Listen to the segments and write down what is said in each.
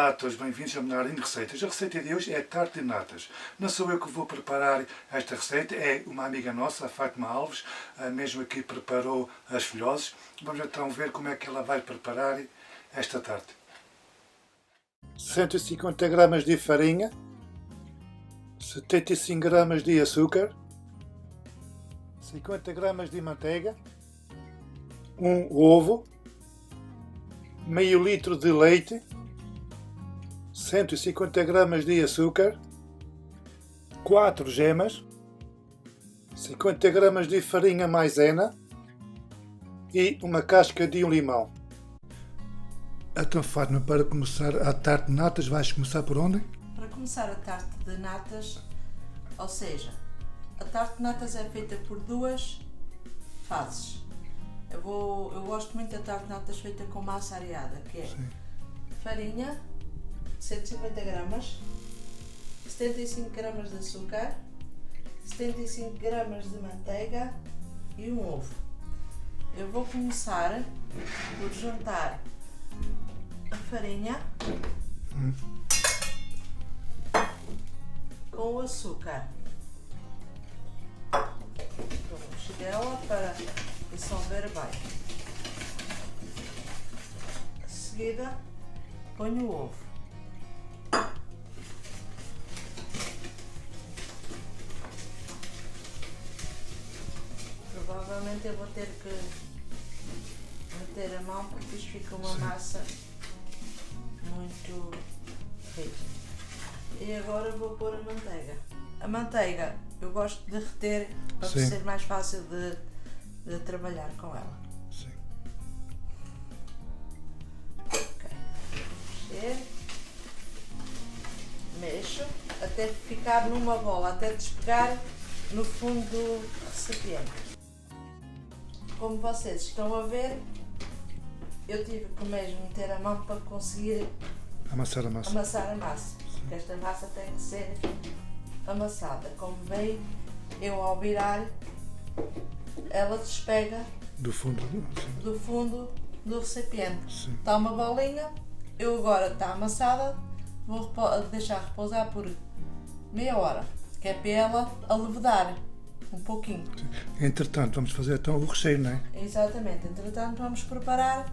Olá a todos, bem-vindos a Melhor em Receitas. A receita de hoje é tarte de natas. Não sou eu que vou preparar esta receita, é uma amiga nossa, a Fátima Alves, a mesma que preparou as filhoses. Vamos então ver como é que ela vai preparar esta tarte. 150 gramas de farinha, 75 gramas de açúcar, 50 gramas de manteiga, um ovo, meio litro de leite, 150 gramas de açúcar, 4 gemas, 50 gramas de farinha maisena e uma casca de um limão. Então, Fátima, para começar a tarte de natas, vais começar por onde? Para começar a tarte de natas, ou seja, a tarte de natas é feita por duas fases. Eu gosto muito da tarte de natas feita com massa areada, que é farinha, 150 gramas, 75 gramas de açúcar, 75 gramas de manteiga e um ovo. Eu vou começar por juntar a farinha com o açúcar. Vou mexer ela para dissolver bem. Em seguida, ponho o ovo. Provavelmente eu vou ter que meter a mão porque isto fica uma massa muito rígida. E agora vou pôr a manteiga. A manteiga eu gosto de derreter para ser mais fácil de trabalhar com ela. Sim. Ok. Mexo até ficar numa bola, até despegar no fundo do recipiente. Como vocês estão a ver, eu tive que mesmo meter a mão para conseguir amassar a massa. Porque esta massa tem que ser amassada. Como veem, eu ao virar, ela despega do fundo do recipiente. Sim. Está uma bolinha, eu agora está amassada, vou deixar repousar por meia hora, que é para ela alevedar um pouquinho. Entretanto, vamos fazer então o recheio, não é? Exatamente, entretanto vamos preparar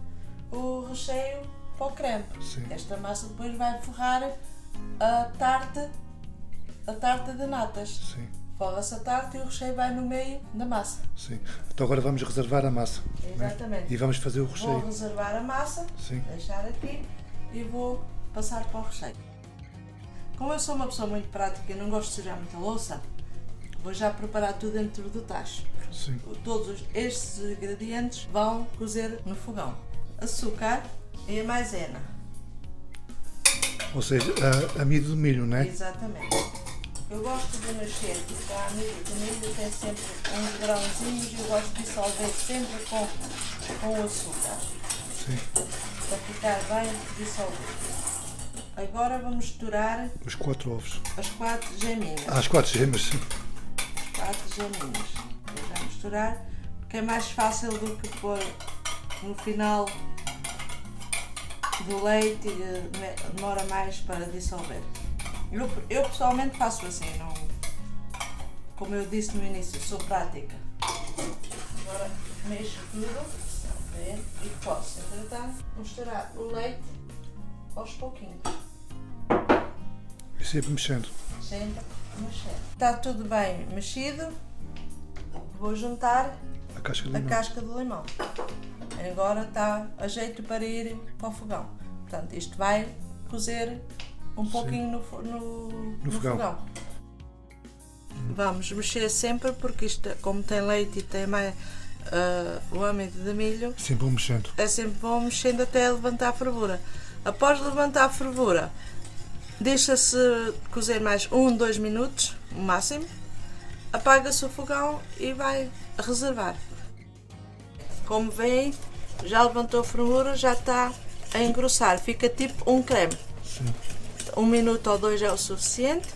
o recheio para o creme. Sim. Esta massa depois vai forrar a tarte de natas. Sim. Forra-se a tarte e o recheio vai no meio da massa. Sim. Então agora vamos reservar a massa. Exatamente. E vamos fazer o recheio. Vou reservar a massa, Sim. deixar aqui e vou passar para o recheio. Como eu sou uma pessoa muito prática e não gosto de sujar muita louça, vou já preparar tudo dentro do tacho. Sim. Todos estes ingredientes vão cozer no fogão. Açúcar e a maisena. Ou seja, amido de milho, não é? Exatamente. Eu gosto de mexer, porque a amido de milho tem sempre uns grãozinhos e eu gosto de dissolver sempre com o açúcar. Sim. Para ficar bem dissolvido. Agora vou misturar Os 4 ovos. as 4 geminhas. As 4 gemas, sim. 4 geminhas. Vou já misturar, porque é mais fácil do que pôr no final do leite e demora mais para dissolver. Eu pessoalmente faço assim, não, como eu disse no início, sou prática. Agora mexo tudo e posso, entretanto, misturar o leite aos pouquinhos. E sempre mexendo. Sempre mexendo. Está tudo bem mexido, vou juntar A casca de a limão. casca do limão. Agora está a jeito para ir para o fogão. Portanto, isto vai cozer um pouquinho no fogão. Vamos mexer sempre porque isto, como tem leite e tem mais o amido de milho, Sempre vou mexendo. é sempre bom mexendo até levantar a fervura. Após levantar a fervura, deixa-se cozer mais 2 minutos, no máximo. Apaga-se o fogão e vai reservar. Como veem, já levantou a fervura, já está a engrossar. Fica tipo um creme. Sim. 1 minuto ou 2 é o suficiente.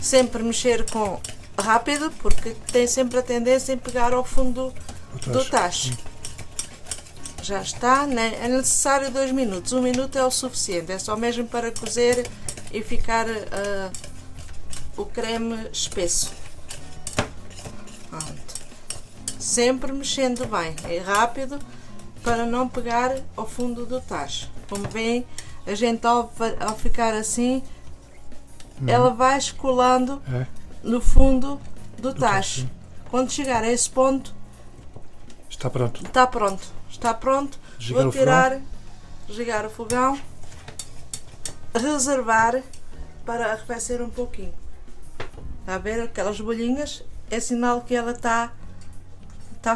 Sempre mexer com rápido, porque tem sempre a tendência em pegar ao fundo do tacho. Já está, né? É necessário 2 minutos. 1 minuto é o suficiente, é só mesmo para cozer e ficar o creme espesso. Pronto. Sempre mexendo bem e rápido para não pegar ao fundo do tacho. Como veem, a gente ao ficar assim, ela vai escolando no fundo do tacho. Quando chegar a esse ponto, está pronto. Está pronto. Está pronto. Desligar Vou tirar, desligar o fogão, reservar para arrefecer um pouquinho. Está a ver aquelas bolinhas? É sinal que ela está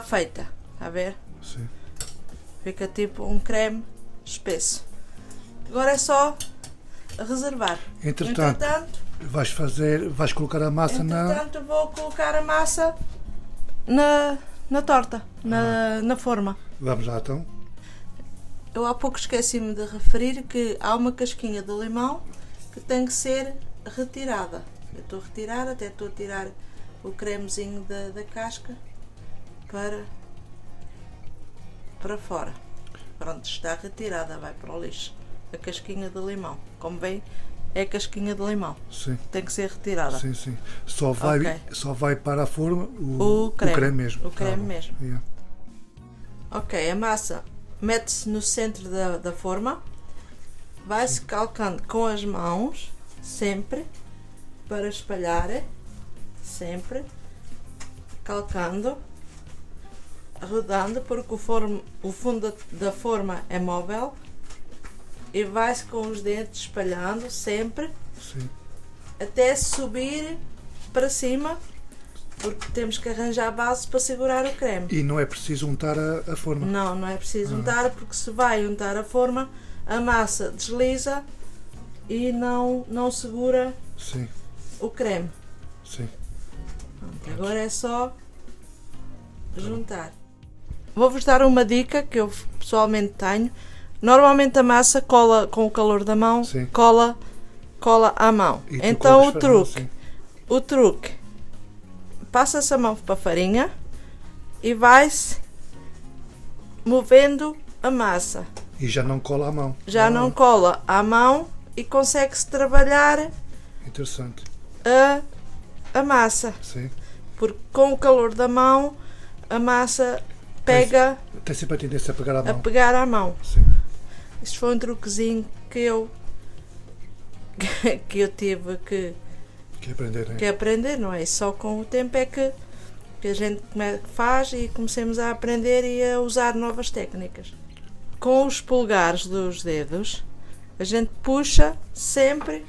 feita. Está a ver? Sim. Fica tipo um creme espesso. Agora é só reservar. Entretanto, vais colocar a massa entretanto, vou colocar a massa na torta, na forma. Vamos lá então. Eu há pouco esqueci-me de referir que há uma casquinha de limão que tem que ser retirada. Eu estou a retirar, até estou a tirar o cremezinho da casca para fora. Pronto, está retirada, vai para o lixo. A casquinha de limão. Como veem, é a casquinha de limão. Sim. Tem que ser retirada. Sim, sim. Só vai para a forma o creme mesmo. O creme mesmo. Yeah. Ok, a massa mete-se no centro da forma. Vai-se calcando com as mãos, sempre, para espalhar. Sempre. Calcando. Rodando, porque o fundo da forma é móvel. E vai-se com os dentes espalhando sempre. Sim. Até subir para cima, porque temos que arranjar a base para segurar o creme. E não é preciso untar a forma? Não é preciso untar, porque se vai untar a forma, a massa desliza e não segura o creme. Sim. Pronto, agora é só juntar. Vou-vos dar uma dica que eu pessoalmente tenho. Normalmente a massa cola com o calor da mão, cola à mão. Então o truque, passa-se a mão para a farinha e vai-se movendo a massa. E já não cola à mão. Já não cola à mão e consegue-se trabalhar interessante a massa. Sim. Porque com o calor da mão a massa pega. Tem sempre a tendência a pegar à mão. A pegar à mão. Sim. Isto foi um truquezinho que eu tive que aprender, não é? Só com o tempo é que a gente faz e comecemos a aprender e a usar novas técnicas. Com os polegares dos dedos, a gente puxa sempre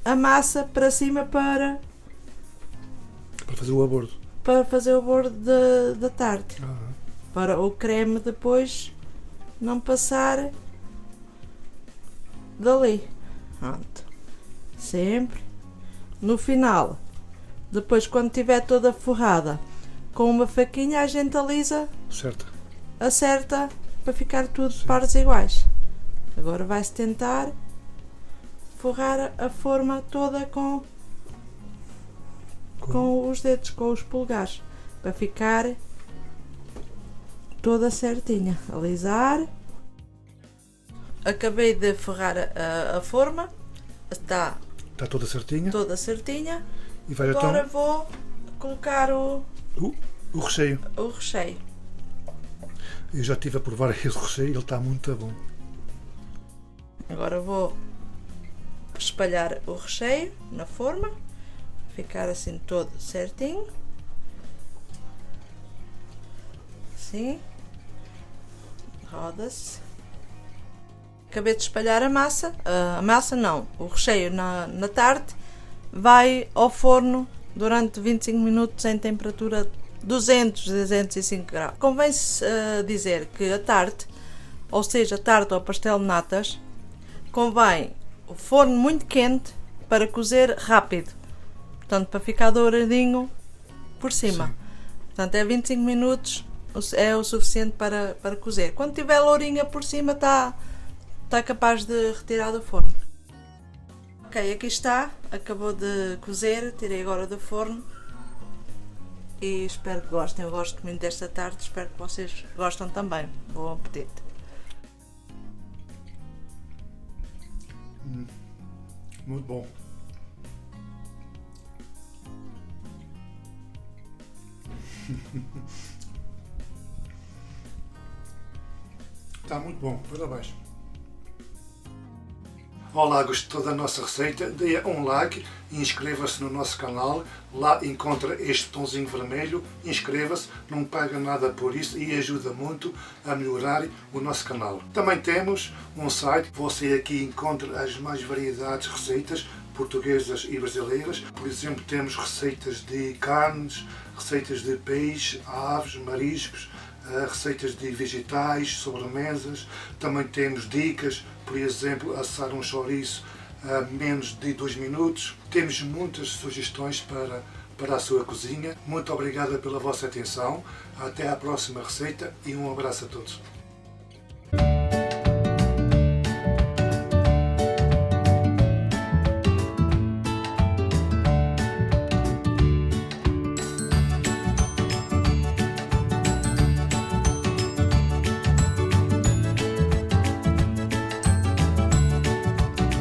a massa para cima para fazer o abordo. Para fazer o abordo da tarte. Para o creme depois não passar dali. Pronto. Sempre. No final, depois quando estiver toda forrada, com uma faquinha a gente alisa, acerta para ficar tudo de partes iguais. Agora vai-se tentar forrar a forma toda com os dedos, com os polegares, para ficar toda certinha. Alisar. Acabei de forrar a forma, está toda certinha. E agora vou colocar o recheio. O recheio. Eu já estive a provar esse recheio, ele está muito bom. Agora vou espalhar o recheio na forma, ficar assim todo certinho. Assim. Roda-se. Acabei de espalhar a massa. O recheio na tarte. Vai ao forno durante 25 minutos em temperatura 205 graus. Convém-se dizer que a tarte, ou seja, a tarte ou pastel de natas, convém o forno muito quente para cozer rápido. Portanto, para ficar douradinho por cima. Portanto, é 25 minutos é o suficiente para cozer. Quando tiver lourinha por cima, está capaz de retirar do forno. Ok, aqui está. Acabou de cozer. Tirei agora do forno. e espero que gostem. Eu gosto muito desta tarte, espero que vocês gostem também. Bom apetite! Muito bom. Está muito bom, parabéns. Olá, gostou da nossa receita? Dê um like e inscreva-se no nosso canal. Lá encontra este botãozinho vermelho, inscreva-se, não paga nada por isso e ajuda muito a melhorar o nosso canal. Também temos um site, você aqui encontra as mais variedades de receitas portuguesas e brasileiras. Por exemplo, temos receitas de carnes, receitas de peixe, aves, mariscos, receitas de vegetais, sobremesas. Também temos dicas, por exemplo, assar um chouriço a menos de 2 minutos. Temos muitas sugestões para a sua cozinha. Muito obrigada pela vossa atenção. Até à próxima receita e um abraço a todos.